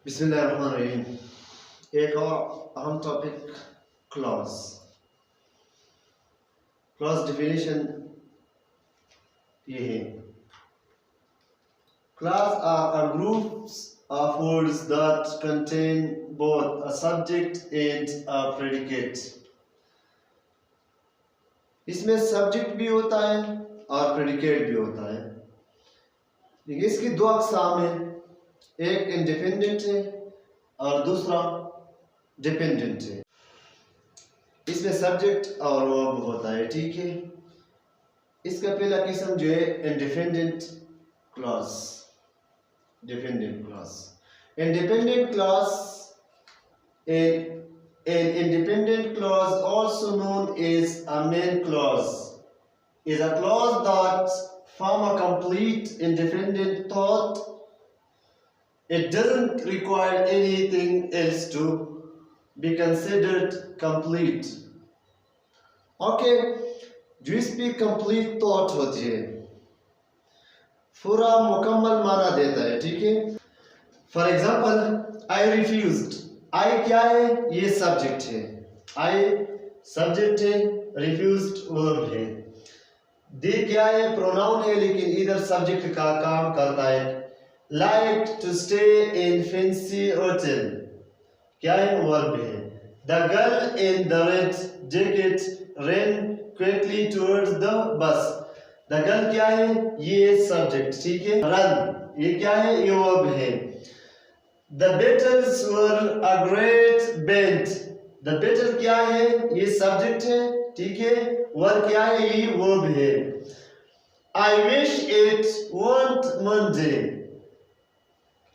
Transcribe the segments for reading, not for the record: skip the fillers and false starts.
बिस्मिल्लाहिर्रहमानिर्रहीम। एक और अहम टॉपिक क्लॉज। क्लॉज डिफिनेशन ये है, clause are groups of words that contain both a subject and a predicate. इसमें सब्जेक्ट भी होता है और प्रेडिकेट भी होता है। इसकी दो अक़साम है, एक इंडिपेंडेंट है और दूसरा डिपेंडेंट है। इसमें सब्जेक्ट और वर्ब होता है, ठीक है। इसका पहला किस्म जो है independent clause. Dependent clause independent clause an independent clause, also known as a main clause, is a clause that form a complete independent thought. It doesn't require anything else to be considered complete. Okay, जो इसकी complete thought होती है, पूरा मुकम्मल माना देता है, ठीक है। For example, I refused. I क्या है? ये सब्जेक्ट है। I सब्जेक्ट है, refused वर्ब है। दे क्या है? प्रोनाउन है, लेकिन इधर सब्जेक्ट का काम करता है। Like to stay in fancy hotel क्या है? वर्ब है। The girl in the red jacket ran quickly towards the bus. The girl क्या है? ये सब्जेक्ट, ठीक है। Run ये क्या है? ये वर्ब है। The Beatles were a great band. The Beatles क्या है? ये सब्जेक्ट है, ठीक है। वर्ब क्या है? ये वर्ब है। I wish it weren't Monday.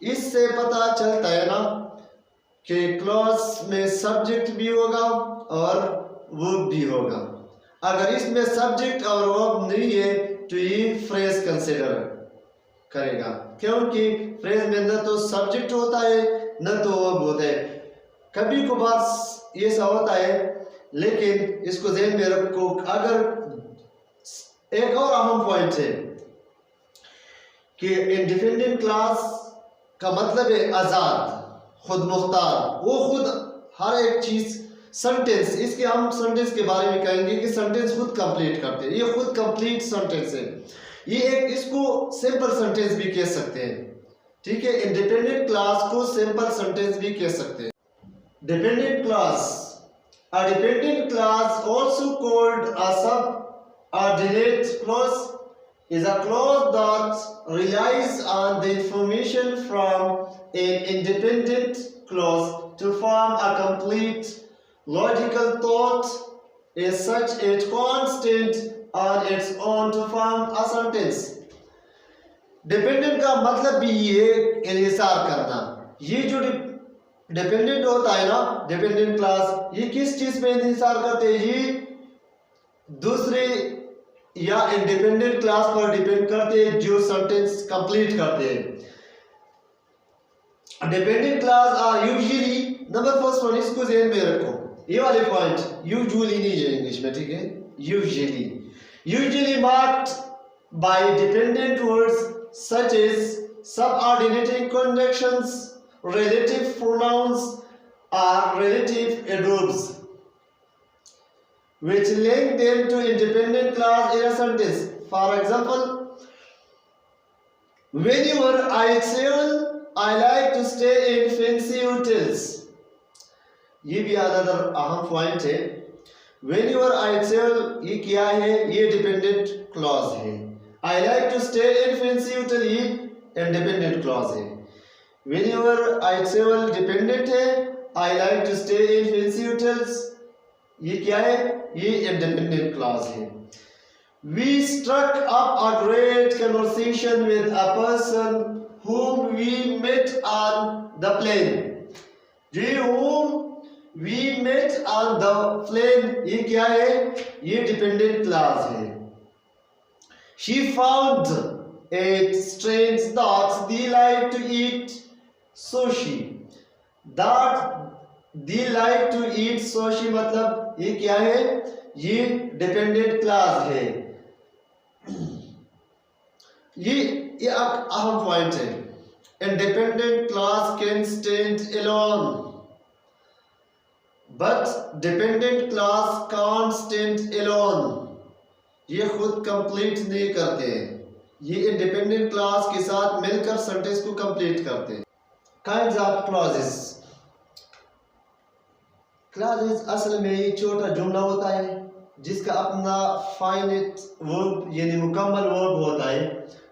इससे पता चलता है ना कि क्लॉज में सब्जेक्ट भी होगा और वर्ब भी होगा। अगर इसमें सब्जेक्ट और वर्ब नहीं है तो ये फ्रेज कंसिडर करेगा, क्योंकि फ्रेज में न तो सब्जेक्ट होता है न तो वर्ब होता है। कभी कभार ये सा होता है, लेकिन इसको ध्यान में रखो। अगर एक और अहम पॉइंट है कि इंडिपेंडेंट क्लास का मतलब है आजाद, खुद मुख्तार। वो खुद हर एक चीज सेंटेंस, इसके हम सेंटेंस के बारे में कहेंगे कि सेंटेंस खुद कंप्लीट करते हैं। ये खुद कंप्लीट सेंटेंस है। ये एक इसको सिंपल सेंटेंस भी कह सकते हैं, ठीक है। इंडिपेंडेंट क्लास को सिंपल सेंटेंस भी कह सकते हैं। Dependent class, a dependent class also called a subordinate clause, is a clause that relies on the information from an independent clause to form a complete logical thought. As such, it can't stand on its own to form a sentence. Dependent का मतलब भी ये इन्हिसार करना। ये जो dependent होता है ना, डिपेंडेंट क्लास, ये किस चीज पे इन्हिसार करते हैं? ये दूसरे या इंडिपेंडेंट क्लास पर डिपेंड करते हैं जो सेंटेंस कंप्लीट करते हैं। Dependent clause are usually, number first one, इसको ध्यान में रखो, ये वाले पॉइंट यूजुअली नहीं है इंग्लिश में, ठीक है। Usually marked by dependent words such as subordinating conjunctions, relative pronouns or relative adverbs, which link them to independent clause in a sentence. For example, whenever I travel, I like to stay in fancy hotels. ये भी other अहम point है। Whenever I travel, ये क्या है? ये dependent clause है। I like to stay in fancy hotel, ये independent clause है। Whenever I travel डिपेंडेंट है, I like to stay in fancy hotels, ये क्या है? ये independent clause है। We struck up a great conversation with a person whom we met on the plane. whom we met on the plane, ये क्या है? ये dependent clause है। She found it strange that they like to eat sushi. That they like to eat sushi मतलब ये क्या है? ये डिपेंडेंट क्लास है। ये अहम पॉइंट है। Independent clause can stay constant alone, but dependent clause constant alone, ये खुद कंप्लीट नहीं करते, ये इंडिपेंडेंट क्लास के साथ मिलकर सेंटेंस को कंप्लीट करते हैं। Kinds of clauses. क्लॉजेस असल में एक छोटा जुमला होता है जिसका अपना फाइनाइट वर्ब यानी मुकम्मल वर्ब होता है।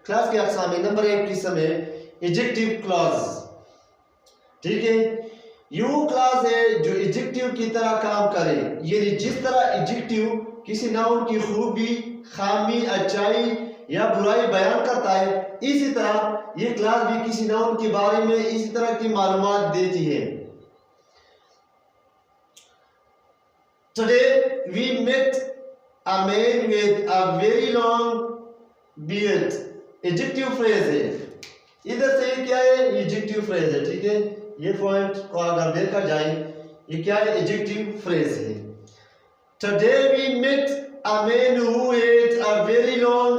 क्लॉज के अक़साम में नंबर 1 किस्म है एडजेक्टिव क्लॉज, ठीक है। यू क्लॉज है जो एडजेक्टिव की तरह काम करे, यानी जिस तरह एडजेक्टिव किसी नाउन की खूबी, खामी, अच्छाई या बुराई बयान करता है, इसी तरह ये क्लॉज भी किसी नाउन के बारे में इसी तरह की मालूमात देती है। Today we met a man with a very long beard. Adjective phrase है, इधर से क्या है, एडजेक्टिव फ्रेज है, ठीक है। ये पॉइंट को अगर देखा जाए ये क्या है, एडजेक्टिव फ्रेज है। Today we met a man who had a very long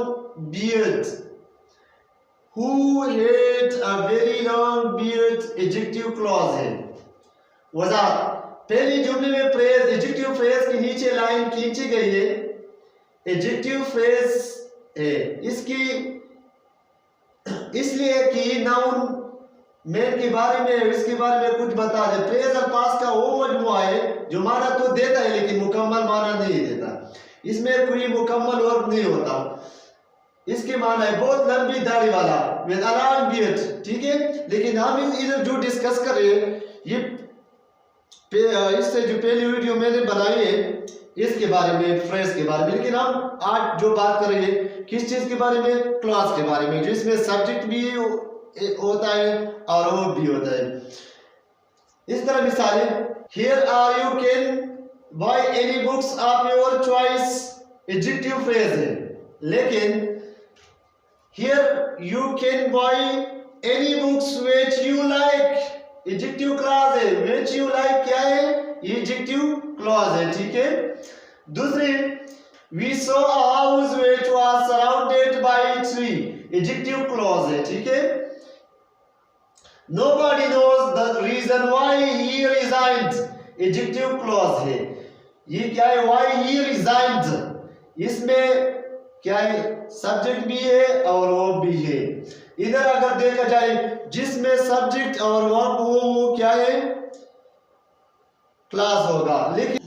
beard. Who had a very long beard adjective clause है। वजाहत, पहली जुमले में फ्रेज एडजेक्टिव फ्रेज के नीचे लाइन खींची गई है, एडजेक्टिव फ्रेज है इसकी इसलिए कि नाउन मैन के बारे में इसके बारे में कुछ बता दे। फ्रेज और पास का वो मजमुआ है जो माना तो देता है लेकिन मुकम्मल माना नहीं देता, इसमें कोई मुकम्मल वर्ब नहीं होता। इसके माना है बहुत लंबी दाढ़ी वाला विद अ लॉन्ग बियर्ड, ठीक है। लेकिन हम इधर जो डिस्कस कर रहे हैं ये इससे जो पहली वीडियो मैंने बनाई है इसके बारे में, फ्रेज के बारे में, लेकिन हम आज जो बात कर रहे हैं किस चीज के बारे में, क्लॉज के बारे में, जिसमें सब्जेक्ट भी होता है और वर्ब भी होता है। इस तरह मिसालें, here are you can buy any books of your choice adjective phrase है, लेकिन here you can buy any books which you like adjective clause है। व्हिच यू लाइक क्या है, एडजेक्टिव क्लॉज है, ठीक है। दूसरी, we saw a house which was surrounded by a tree adjective clause है, ठीक है। nobody knows the reason why he resigned adjective clause है। ये क्या है, why he resigned, इसमें क्या है, सब्जेक्ट भी है और वर्ब भी है। इधर अगर देखा जाए जिसमें सब्जेक्ट और वर्ब वो क्या है, क्लॉज होगा। लेकिन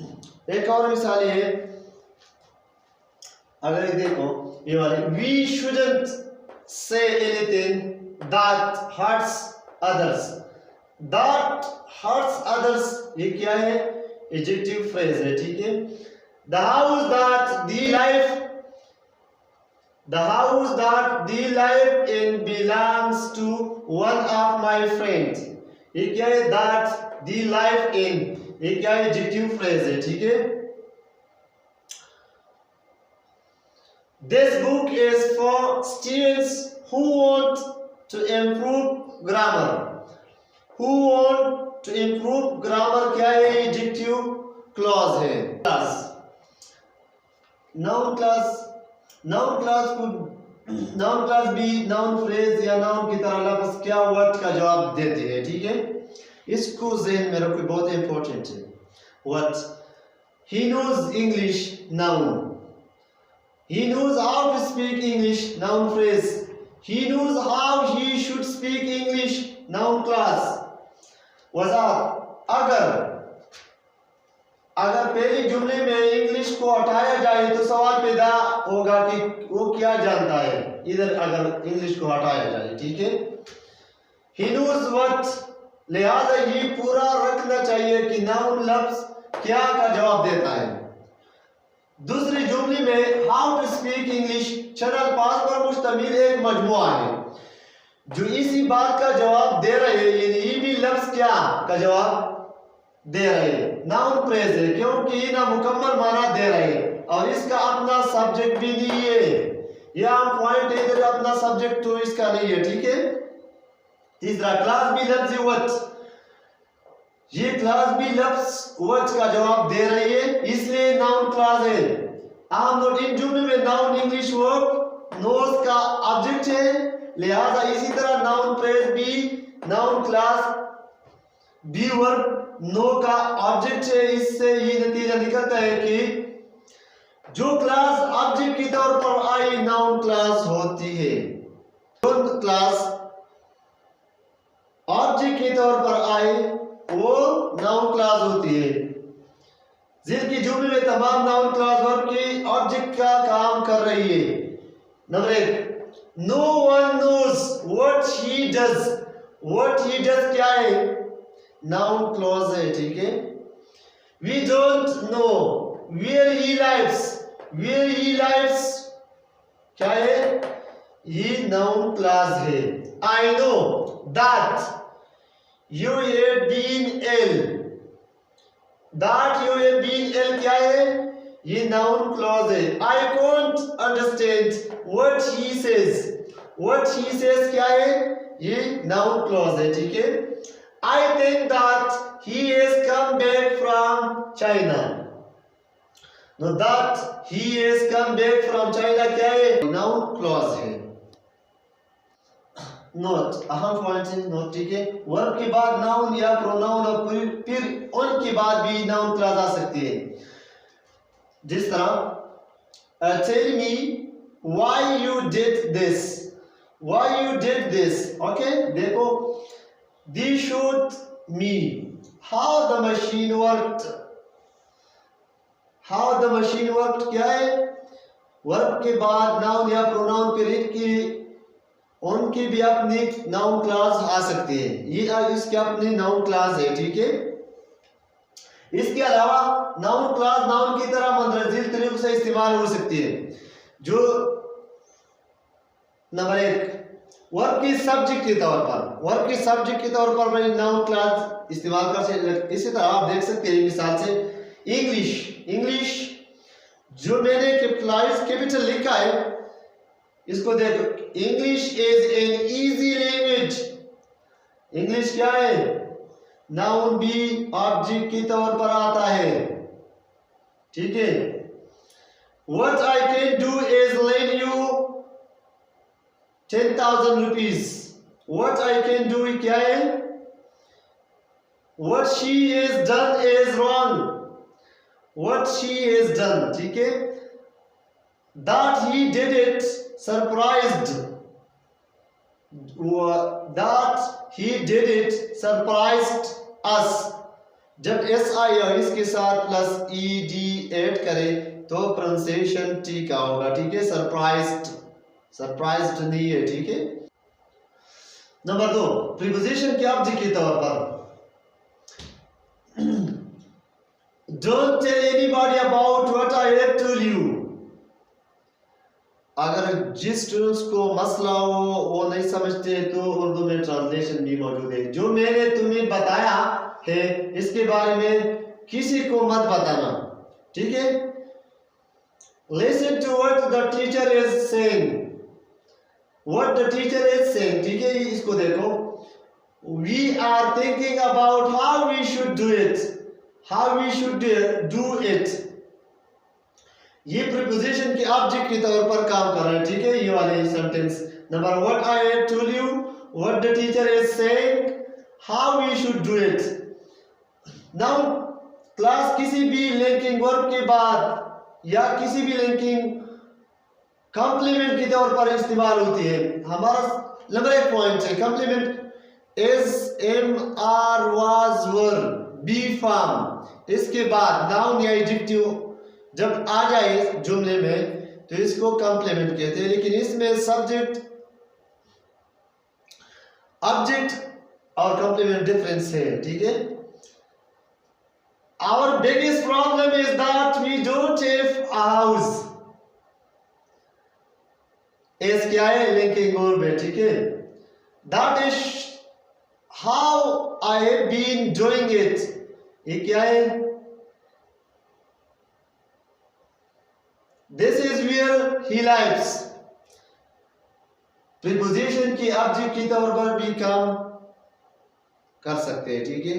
एक और मिसाल है, अगर ये देखो ये वाले, we shouldn't say anything that hurts others, that hurts others ये क्या है, एडजेक्टिव फ्रेज है, ठीक है। the house that the life in belongs to one of my friends ये क्या है, that the life in ये क्या है, एडजेक्टिव फ्रेज है, ठीक है। This book is for students who want to improve grammar. Who want to improve grammar क्या है, एडजेक्टिव क्लॉज है। नाउन क्लास भी नाउन फ्रेज या नाउन की तरह लफ्ज क्या वर्ड का जवाब देते हैं, ठीक है। इसको ज़हन में रखो, बहुत इंपॉर्टेंट है। What, he knows English noun, he knows how to speak English noun phrase, he knows how he should speak English noun class। वजाहत, अगर पहली जुमले में इंग्लिश को हटाया जाए तो सवाल पैदा होगा कि वो क्या जानता है, इधर अगर इंग्लिश को हटाया जाए, ठीक है। he knows what, लिहाजा ये पूरा रखना चाहिए कि नाउन लफ्ज क्या का जवाब देता है। दूसरी जुमले में हाउ टू स्पीक इंग्लिश शरल पास पर मुश्तमिल एक मजमुआ है जो इसी बात का जवाब दे रहे हैं, यानी ये भी लफ्ज क्या का जवाब दे रहे हैं, नाउन फ्रेज है, क्योंकि ये ना मुकम्मल माना दे रहे हैं और इसका अपना सब्जेक्ट भी नहीं है। यह पॉइंट इधर अपना सब्जेक्ट तो इसका नहीं है, ठीक है। तीसरा, क्लास भी लफ्ज व्हाट, ये क्लास भी लफ्ज व्हाट का जवाब दे रही है, इसलिए नाउन क्लास है। आम नोट, इन जुमले में नाउन इंग्लिश वर्ब नोज का ऑब्जेक्ट है, लिहाजा इसी तरह नाउन फ्रेज भी noun clause be verb know का ऑब्जेक्ट है। इससे ये नतीजा निकलता है कि जो क्लास ऑब्जेक्ट के तौर पर आई नाउन क्लास होती है, जो क्लास ऑब्जेक्ट के तौर पर आए वो नाउन क्लास होती है। जिनकी जुमले में तमाम नाउन क्लास वर्ब की ऑब्जेक्ट का काम कर रही है। Number 1, no one knows what he does. What he does क्या है? नाउन क्लॉज है, ठीक है। We don't know where he lives. Where he lives क्या है? ये नाउन क्लॉज है। I know that you have been ill. That you have been ill क्या है? ये नाउन क्लॉज है। I can't understand what he says. What he says क्या है? ये नाउन क्लॉज है, ठीक है। I think that he has come back from China. Now that he has come back from China क्या है? Noun clause है। नोट, अहम पॉइंट है नोट, ठीक है। वर्ब के बाद नाउन या प्रोनाउन और फिर उनके बाद भी नाउन क्लॉज आ सकती है। जिस तरह tell me why you did this. Why you did this? Okay, देखो They showed me how the machine worked. How the machine worked क्या है? वर्ब के बाद नाउन या प्रोनाउन पर उनकी भी अपनी नाउन क्लास आ सकती है। ये इसके अपनी नाउन क्लास है, ठीक है। इसके अलावा नाउन क्लास नाउन की तरह मंदरजील तरीकों से इस्तेमाल हो सकती है। जो नंबर 1, वर्ब की सब्जेक्ट के तौर पर, वर्ब की सब्जेक्ट के तौर पर मैं नाउन क्लास इस्तेमाल कर सकते। इसी तरह आप देख सकते हैं मिसाल से इंग्लिश। इंग्लिश जो मैंने कैपिटल लिखा है इसको देखो। English is an easy language. English क्या है? नाउन भी ऑब्जेक्ट के तौर पर आता है, ठीक है। What I can do is lend you 10,000 rupees. What I can do क्या है? What she has done is wrong. What she has done, ठीक है। That he did it surprised. That he did it surprised us. जब SI और इसके साथ plus ED add करें तो प्रोनाउंसिएशन ठीक होगा, ठीक है। सरप्राइज्ड नहीं है, ठीक है। नंबर 2, प्रीपोजिशन के ऑब्जेक्ट के तौर पर don't tell anybody about what I have told you. अगर जिस स्टूडेंट्स को मसला हो वो नहीं समझते तो उर्दू में ट्रांसलेशन भी मौजूद है। जो मैंने तुम्हें बताया है इसके बारे में किसी को मत बताना, ठीक है। Listen to what the teacher is saying. What the teacher is saying, ठीक है। इसको देखो। We are thinking about how we should do it. How we should do it. ये प्रीपोजिशन के ऑब्जेक्ट के तौर पर काम कर रहे हैं, ठीक है। ये वाले sentence number what I have told you, what the teacher is saying, how we should do it. Now class किसी भी लिंकिंग वर्ब के बाद या किसी भी लिंकिंग कॉम्प्लीमेंट के तौर पर इस्तेमाल होती है। हमारा नंबर 1 पॉइंट है complement is MR was were be farm। इसके बाद नाउन या एडजेक्टिव जब आ जाए जुमले में तो इसको कॉम्प्लीमेंट कहते हैं। लेकिन इसमें सब्जेक्ट ऑब्जेक्ट और कॉम्प्लीमेंट डिफरेंस है, ठीक है। Our biggest problem is that we don't have a house. Is क्या है? लिंकिंग वर्ब है, ठीक है। That is how I have been doing it. ये क्या है? This is where he lives. Preposition की ऑब्जेक्ट के तौर पर भी काम कर सकते हैं, ठीक है।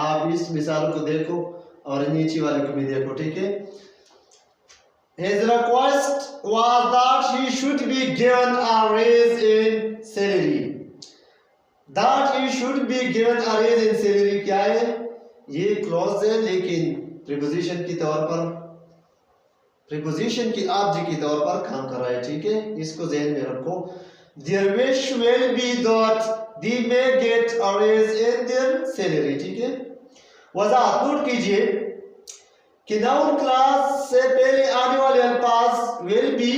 आप इस मिसाल को देखो और नीचे वाले को भी देखो, ठीक है। His request was that he should be given a raise in salary. That he should be given a raise in salary क्या है, ये क्लॉज है लेकिन प्रीपोजिशन की तौर पर, प्रीपोजिशन की ऑब्जेक्ट की तौर पर काम कर रहा है, ठीक है, इसको ध्यान में रखो। Their wish will be that they may get a raise in their salary, ठीक है। वजाहत नोट कीजिए कि नाउन क्लास से पहले आने वाले अल्फाज विल बी,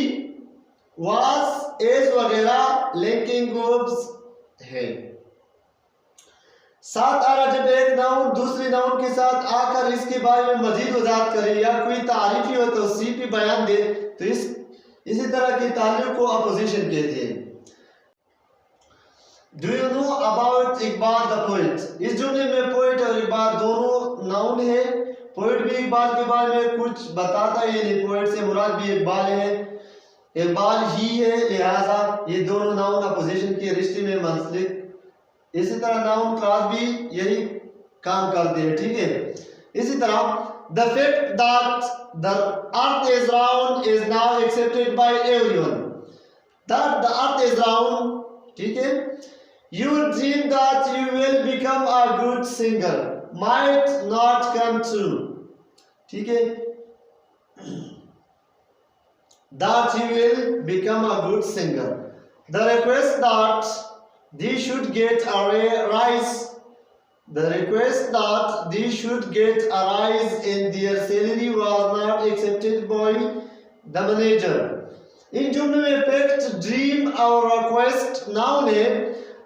वाज, इज वगैरह लिंकिंग वर्ब्स है। साथ आ रहा जब एक नाउन दूसरी नाउन के साथ आकर इसके बारे में मजीद वजाहत करे या कोई तारीफी हो तो सी पे बयान दे तो इसी तरह की ताल्लुक को अपोजिशन कहते हैं। Do you know about Iqbal the poet, इस जुमले में पोएट और इकबाल दोनों नाउन है। पोएट भी इकबाल के बारे में कुछ बताता है, यानी पोएट से मुराद भी इकबाल है, इकबाल ही है, लिहाजा ये दोनों नाउन अपोजिशन के रिश्ते में मुंसलिक। इसी तरह नाउन क्लास भी यही काम करते हैं, ठीक है। इसी तरह the fact that the earth is round is now accepted by everyone, that the earth is round, ठीक है। You dream that you will become a good singer might not come true, ठीक है, that you will become a good singer. The request that they should get a rise, the request that they should get a rise in their salary was not accepted by the manager. इन जुमलों में fact, dream और request noun है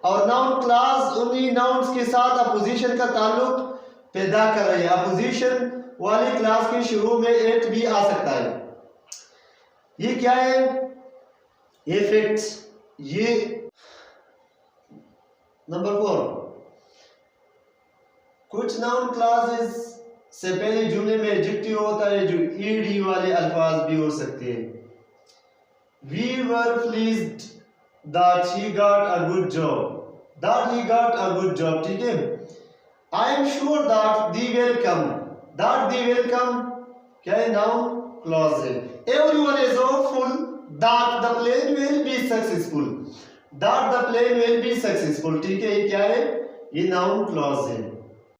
और noun class उन्हीं nouns के साथ opposition का ताल्लुक पैदा कर रही है। अपोजिशन वाली क्लास के शुरू में एट भी आ सकता है। ये क्या है, ये फैक्ट्स। ये नंबर 4, कुछ नाउन क्लासेस से पहले जुमले में एडजेक्टिव होता है जो ईडी वाले अल्फाज भी हो सकते हैं। We were pleased that he got a good job, that he got a good job, ठीक है। I am sure that they will come, that they will come क्या है, नाउन क्लॉज है। Everyone is hopeful that the plane will be successful, that the plane will be successful, ठीक है, ये क्या है, ये नाउन क्लॉज है।